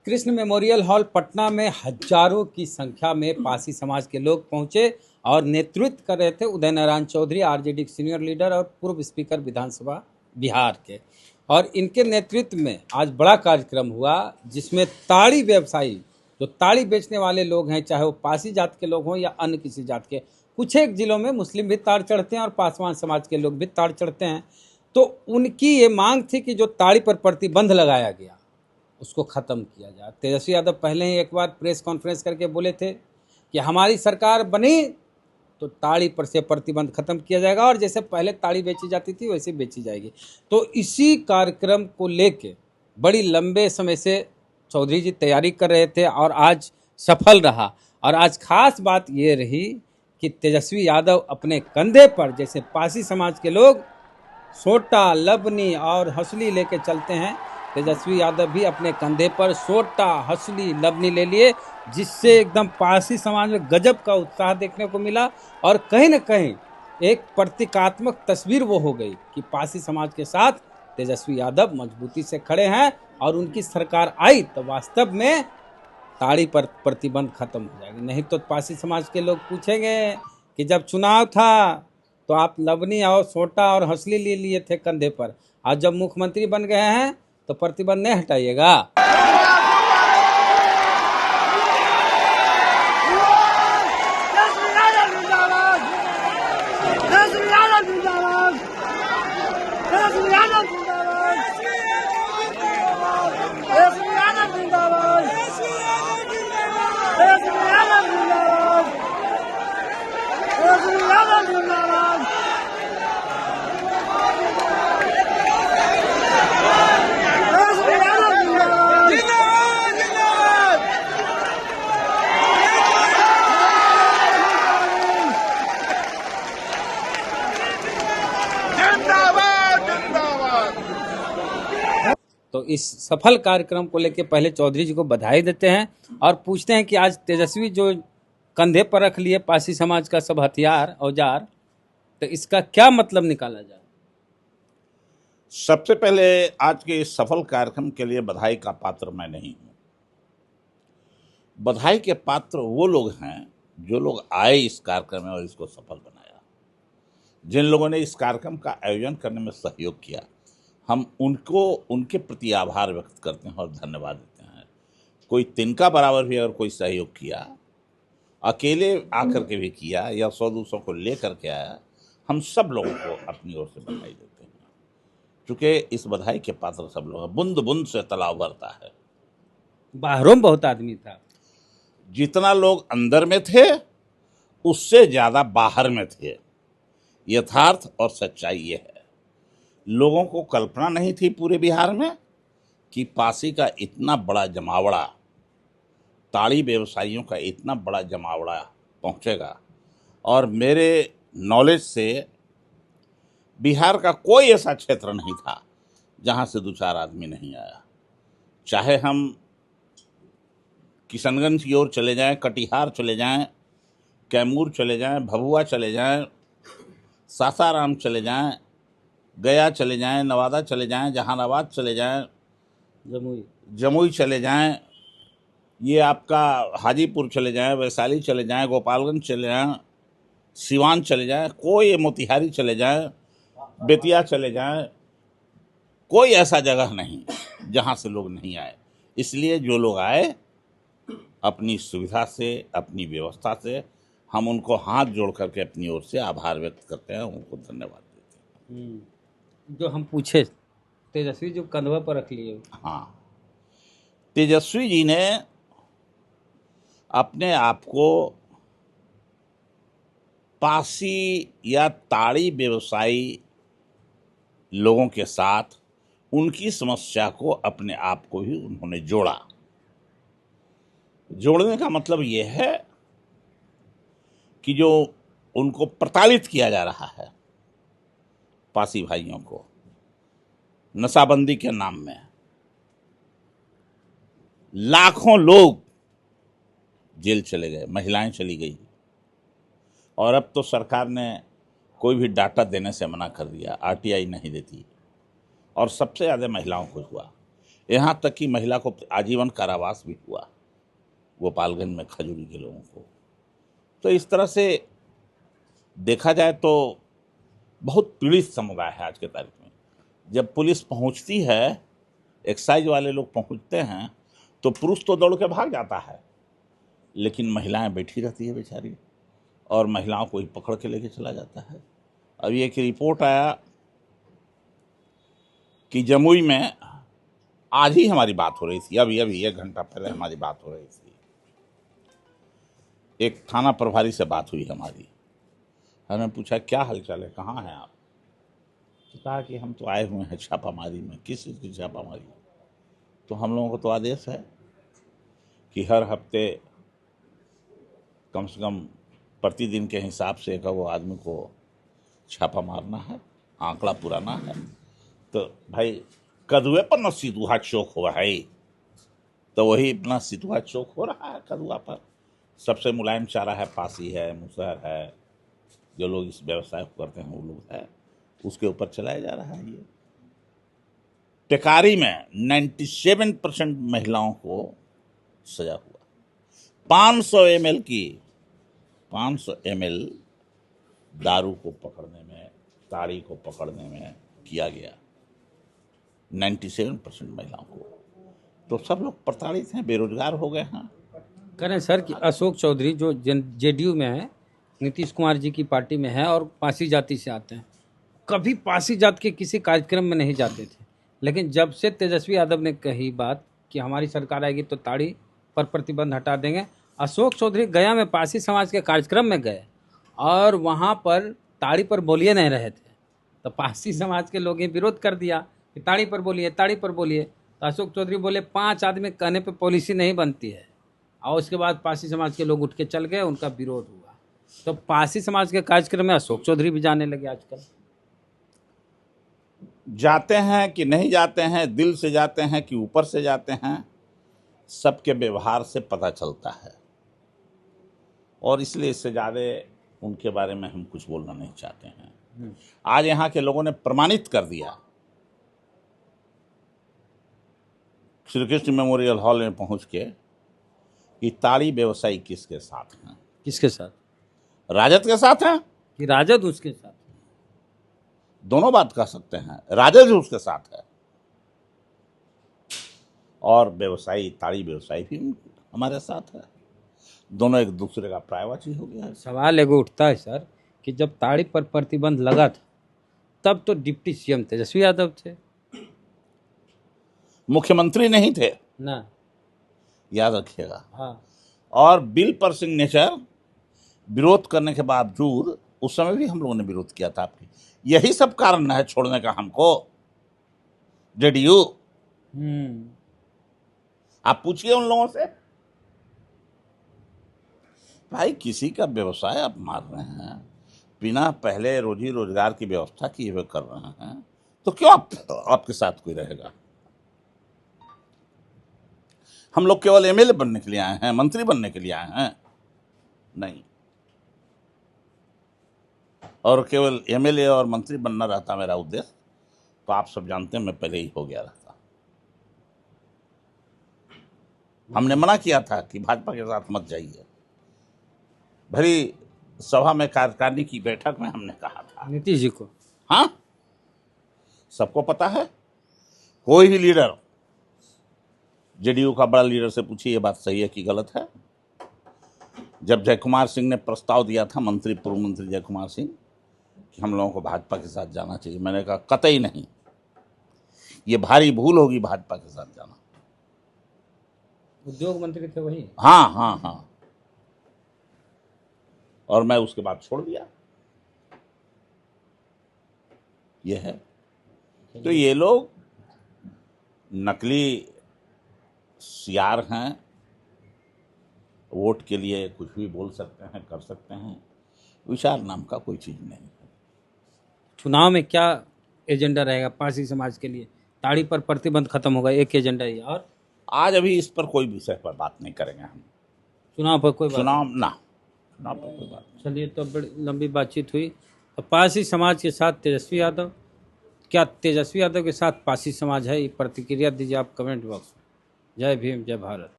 Krishna memorial hall Patna में हजारों की संख्या में पासी समाज के लोग पहुंचे और नेतृत्व कर रहे थे उदय नारायण चौधरी, आरजेडी के सीनियर लीडर और पूर्व स्पीकर विधानसभा बिहार के। और इनके नेतृत्व में आज बड़ा कार्यक्रम हुआ जिसमें ताड़ी व्यवसायी, जो ताड़ी बेचने वाले लोग हैं, चाहे वो पासी जात के लोग हों या अन्य किसी जात के, कुछ एक जिलों में मुस्लिम भी ताड़ चढ़ते हैं और पासवान समाज के लोग भी ताड़ चढ़ते हैं। तो उनकी ये मांग थी कि जो ताड़ी पर प्रतिबंध लगाया गया उसको ख़त्म किया जाए। तेजस्वी यादव पहले ही एक बार प्रेस कॉन्फ्रेंस करके बोले थे कि हमारी सरकार बनी तो ताड़ी पर से प्रतिबंध खत्म किया जाएगा और जैसे पहले ताड़ी बेची जाती थी वैसे बेची जाएगी। तो इसी कार्यक्रम को लेके बड़ी लंबे समय से चौधरी जी तैयारी कर रहे थे और आज सफल रहा। और आज खास बात ये रही कि तेजस्वी यादव अपने कंधे पर, जैसे पासी समाज के लोग सोटा, लबनी और हंसली लेके चलते हैं, तेजस्वी यादव भी अपने कंधे पर सोटा, हंसली, लबनी ले लिए, जिससे एकदम पारसी समाज में गजब का उत्साह देखने को मिला। और कहीं न कहीं एक प्रतीकात्मक तस्वीर वो हो गई कि पारसी समाज के साथ तेजस्वी यादव मजबूती से खड़े हैं और उनकी सरकार आई तो वास्तव में ताड़ी पर प्रतिबंध खत्म हो जाएगी। नहीं तो पारसी समाज के लोग पूछेंगे कि जब चुनाव था तो आप लवनी और सोटा और हंसली ले लिए थे कंधे पर, आज जब मुख्यमंत्री बन गए हैं तो प्रतिबंध नहीं हटाइएगा। तो इस सफल कार्यक्रम को लेकर पहले चौधरी जी को बधाई देते हैं और पूछते हैं कि आज तेजस्वी जो कंधे पर रख लिए पासी समाज का सब हथियार औजार, तो इसका क्या मतलब निकाला जाए। सबसे पहले आज के इस सफल कार्यक्रम के लिए बधाई का पात्र मैं नहीं हूं। बधाई के पात्र वो लोग हैं जो लोग आए इस कार्यक्रम में और इसको सफल बनाया, जिन लोगों ने इस कार्यक्रम का आयोजन करने में सहयोग किया। हम उनको उनके प्रति आभार व्यक्त करते हैं और धन्यवाद देते हैं। कोई तिनका बराबर भी अगर कोई सहयोग किया, अकेले आकर के भी किया या 100-200 को लेकर के आया, हम सब लोगों को अपनी ओर से बधाई देते हैं। चूँकि इस बधाई के पात्र सब लोग हैं। बूंद बूंद से तालाब भरता है। बाहरों में बहुत आदमी था, जितना लोग अंदर में थे उससे ज़्यादा बाहर में थे। यथार्थ और सच्चाई ये है। लोगों को कल्पना नहीं थी पूरे बिहार में कि पासी का इतना बड़ा जमावड़ा, ताड़ी व्यवसायियों का इतना बड़ा जमावड़ा पहुंचेगा। और मेरे नॉलेज से बिहार का कोई ऐसा क्षेत्र नहीं था जहां से 2-4 आदमी नहीं आया। चाहे हम किशनगंज की ओर चले जाएं, कटिहार चले जाएं, कैमूर चले जाएं, भभुआ चले जाएं, सासाराम चले जाएं, गया चले जाएं, नवादा चले जाएं, जहानाबाद चले जाएं, जमुई चले जाएं, ये आपका हाजीपुर चले जाएं, वैशाली चले जाएं, गोपालगंज चले जाएं, सिवान चले जाएं, कोई मोतिहारी चले जाएं, बेतिया चले जाएं, कोई ऐसा जगह नहीं जहां से लोग नहीं आए। इसलिए जो लोग आए अपनी सुविधा से, अपनी व्यवस्था से, हम उनको हाथ जोड़ करके अपनी ओर से आभार व्यक्त करते हैं, उनको धन्यवाद देते हैं। जो हम पूछे तेजस्वी जो कंधवा पर रख लिए। हाँ, तेजस्वी जी ने अपने आप को पासी या ताड़ी व्यवसायी लोगों के साथ उनकी समस्या को, अपने आप को ही उन्होंने जोड़ा। जोड़ने का मतलब ये है कि जो उनको प्रताड़ित किया जा रहा है, पासी भाइयों को नशाबंदी के नाम में, लाखों लोग जेल चले गए, महिलाएं चली गई, और अब तो सरकार ने कोई भी डाटा देने से मना कर दिया, आरटीआई नहीं देती, और सबसे ज़्यादा महिलाओं को हुआ। यहाँ तक कि महिला को आजीवन कारावास भी हुआ गोपालगंज में खजूरी के लोगों को। तो इस तरह से देखा जाए तो बहुत पीड़ित समुदाय है आज के तारीख में। जब पुलिस पहुंचती है, एक्साइज वाले लोग पहुंचते हैं, तो पुरुष तो दौड़ के भाग जाता है, लेकिन महिलाएं बैठी रहती है बेचारी, और महिलाओं को ही पकड़ के लेके चला जाता है। अभी एक रिपोर्ट आया कि जमुई में, आज ही हमारी बात हो रही थी, अभी 1 घंटा पहले हमारी बात हो रही थी, एक थाना प्रभारी से बात हुई हमारी। हमने पूछा क्या हालचाल है, कहाँ हैं आप? तो कहा कि हम तो आए हुए हैं छापामारी में। किस चीज़ की छापामारी? तो हम लोगों को तो आदेश है कि हर हफ्ते कम से कम प्रतिदिन के हिसाब से एक वो आदमी को छापा मारना है, आंकड़ा पुराना है। तो भाई कदुए पर न सितुहा चौक हुआ है, तो वही अपना सितुहा चौक हो रहा है कदुआ पर। सबसे मुलायम चारा है, पासी है, मुसहर है, जो लोग इस व्यवसाय को करते हैं वो लोग है, उसके ऊपर चलाया जा रहा है। ये टेकारी में 97% महिलाओं को सजा हुआ। 500 ml दारू को पकड़ने में, ताड़ी को पकड़ने में किया गया 97% महिलाओं को। तो सब लोग प्रताड़ित हैं, बेरोजगार हो गए हैं। करें सर कि अशोक चौधरी जो जेडीयू में है, नीतीश कुमार जी की पार्टी में है और पासी जाति से आते हैं, कभी पासी जात के किसी कार्यक्रम में नहीं जाते थे, लेकिन जब से तेजस्वी यादव ने कही बात कि हमारी सरकार आएगी तो ताड़ी पर प्रतिबंध हटा देंगे, अशोक चौधरी गया में पासी समाज के कार्यक्रम में गए और वहाँ पर ताड़ी पर बोलिए नहीं रहे थे, तो पासी समाज के लोगों ने विरोध कर दिया कि ताड़ी पर बोलिए, ताड़ी पर बोलिए। तो अशोक चौधरी बोले 5 आदमी कहने पर पॉलिसी नहीं बनती है, और उसके बाद पासी समाज के लोग उठ के चल गए, उनका विरोध हुआ। तो पासी समाज के कार्यक्रम में अशोक चौधरी भी जाने लगे आजकल। जाते हैं कि नहीं जाते हैं, दिल से जाते हैं कि ऊपर से जाते हैं, सबके व्यवहार से पता चलता है, और इसलिए इससे ज़्यादा उनके बारे में हम कुछ बोलना नहीं चाहते हैं। आज यहाँ के लोगों ने प्रमाणित कर दिया, श्री कृष्ण मेमोरियल हॉल में पहुँच के, कि ताड़ी व्यवसायी किसके साथ हैं। किसके साथ? राजद के साथ हैं कि राजद उसके साथ? दोनों बात कह सकते हैं, राजद भी उसके साथ है और व्यवसायी, ताड़ी व्यवसायी भी हमारे साथ है। दोनों एक दूसरे का प्रायवाची हो गया है। सवाल एगो उठता है सर कि जब ताड़ी पर प्रतिबंध लगा था तब तो डिप्टी सीएम तेजस्वी यादव थे, मुख्यमंत्री नहीं थे ना, याद रखिएगा। हाँ। और बिल पर सिग्नेचर विरोध करने के बावजूद उस समय भी हम लोगों ने विरोध किया था आपकी। यही सब कारण है छोड़ने का हमको जेडीयू। आप पूछिए उन लोगों से, भाई किसी का व्यवसाय आप मार रहे हैं, बिना पहले रोजी रोजगार की व्यवस्था किए हुए कर रहे हैं, तो क्यों आपके साथ कोई रहेगा? हम लोग केवल एमएलए बनने के लिए आए हैं, मंत्री बनने के लिए आए हैं? नहीं। और केवल एमएलए और मंत्री बनना रहता मेरा उद्देश्य, तो आप सब जानते हैं मैं पहले ही हो गया रहता। हमने मना किया था कि भाजपा के साथ मत जाइए। भरी सभा में कार्यकारिणी की बैठक में हमने कहा था नीतीश जी को। हाँ, सबको पता है। कोई भी लीडर, जेडीयू का बड़ा लीडर से पूछिए ये बात सही है कि गलत है। जब जयकुमार सिंह ने प्रस्ताव दिया था, मंत्री, पूर्व मंत्री जयकुमार सिंह, कि हम लोगों को भाजपा के साथ जाना चाहिए, मैंने कहा कतई नहीं, ये भारी भूल होगी भाजपा के साथ जाना। उद्योग मंत्री थे वही? हाँ हाँ हाँ। और मैं उसके बाद छोड़ दिया। ये है। तो ये लोग नकली सियार हैं, वोट के लिए कुछ भी बोल सकते हैं, कर सकते हैं। विचार नाम का कोई चीज़ नहीं है। चुनाव में क्या एजेंडा रहेगा पारसी समाज के लिए? ताड़ी पर प्रतिबंध खत्म होगा, एक एजेंडा ही। और आज अभी इस पर कोई विषय पर बात नहीं करेंगे हम। चुनाव पर कोई बात? चुनाव पर कोई बात नहीं। चलिए, तो बड़ी लंबी बातचीत हुई। तो पारसी समाज के साथ तेजस्वी यादव, क्या तेजस्वी यादव के साथ पासी समाज है? ये प्रतिक्रिया दीजिए आप कमेंट बॉक्स में। जय भीम, जय भारत।